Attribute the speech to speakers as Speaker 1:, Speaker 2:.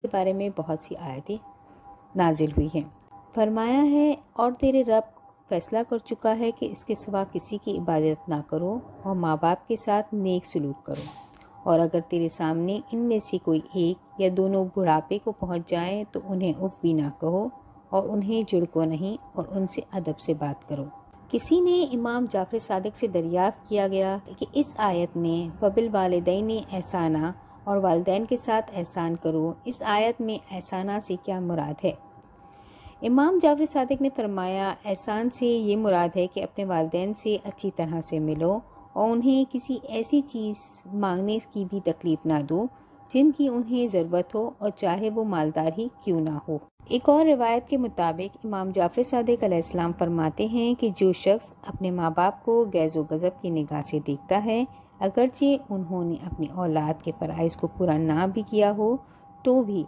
Speaker 1: के बारे में बहुत सी आयतें नाजिल हुई हैं। फरमाया है, और तेरे रब फैसला कर चुका है कि इसके सिवा किसी की इबादत ना करो और माँ बाप के साथ नेक सलूक करो, और अगर तेरे सामने इनमें से कोई एक या दोनों बुढ़ापे को पहुँच जाए तो उन्हें उफ भी ना कहो और उन्हें झिड़को नहीं और उनसे अदब से बात करो। किसी ने इमाम जाफ़र सादिक से दरियाफ़्त किया गया कि इस आयत में वबिल वालिदैन एहसाना और वालिदैन के साथ एहसान करो, इस आयत में एहसाना से क्या मुराद है? इमाम जाफ़र सादिक ने फरमाया, एहसान से ये मुराद है कि अपने वालिदैन से अच्छी तरह से मिलो और उन्हें किसी ऐसी चीज़ मांगने की भी तकलीफ़ ना दो जिनकी उन्हें ज़रूरत हो, और चाहे वो मालदार ही क्यों ना हो। एक और रिवायत के मुताबिक इमाम जाफ़र सादिक अलैहिस्सलाम फरमाते हैं कि जो शख्स अपने माँ बाप को गैज़ो गज़ब की निगाह से देखता है, अगरचे उन्होंने अपनी औलाद के फ़राइज़ को पूरा ना भी किया हो, तो भी